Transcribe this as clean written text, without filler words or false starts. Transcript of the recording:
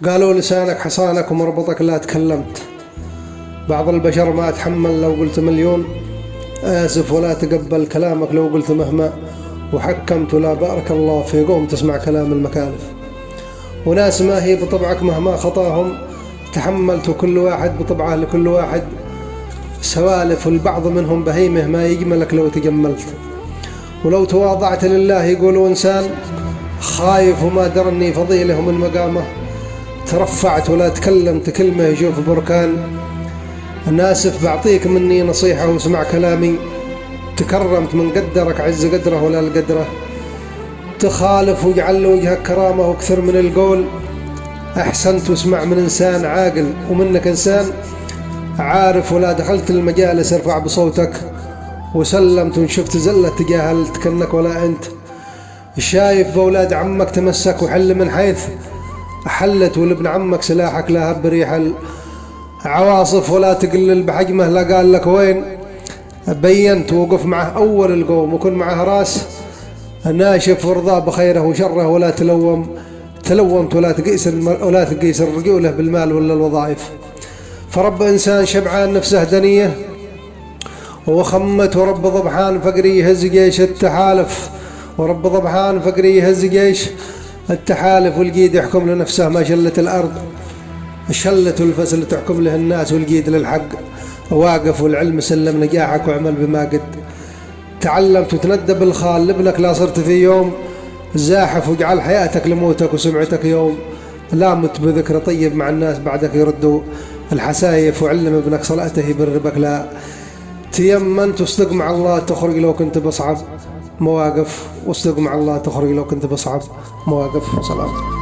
قالوا لسانك حصانك ومربطك لا تكلمت. بعض البشر ما أتحمل لو قلت مليون، آسف ولا تقبل كلامك لو قلت مهما، وحكمت ولا بارك الله في قوم تسمع كلام المكالف. وناس ما هي بطبعك مهما خطاهم، تحملت كل واحد بطبعه لكل واحد سوالف، والبعض منهم بهيمه ما يجملك لو تجملت. ولو تواضعت لله يقولوا إنسان خايف وما درني فضيله من مقامه، ترفعت ولا تكلمت كلمة يشوف بركان. ناسف بعطيك مني نصيحة واسمع كلامي، تكرمت من قدرك عز قدره ولا القدره، تخالف واجعل وجهك كرامة واكثر من القول. أحسنت واسمع من إنسان عاقل ومنك إنسان عارف، ولا دخلت المجالس ارفع بصوتك، وسلمت وان شفت زلة تجاهلت كأنك ولا أنت. شايف بأولاد عمك تمسك وحل من حيث حلت، ولابن عمك سلاحك لا هب ريح العواصف، ولا تقلل بحجمه لا قال لك وين. بينت وقف معه أول القوم وكن معه راس ناشف، وارضاه بخيره وشره ولا تلومت ولا تقيس الرجولة بالمال ولا الوظائف. فرب إنسان شبعان نفسه دنية وخمت، ورب ضبحان فقري يهز جيش التحالف، ورب ضبحان فقري يهز جيش التحالف. والقيد يحكم لنفسه ما شلت الأرض، الشلة والفسل تحكم له الناس، والقيد للحق واقف، والعلم سلم نجاحك واعمل بما قد تعلمت. وتندب الخال لابنك لا صرت في يوم زاحف، واجعل حياتك لموتك وسمعتك يوم لا مت بذكر طيب مع الناس بعدك يردوا الحسايف. وعلم ابنك صلاته يبر بك لا تيمنت، واصدق مع الله تخرج لو كنت بصعب مواقف، واصدق مع الله تخرج لو كنت بصعب مواقف. سلام.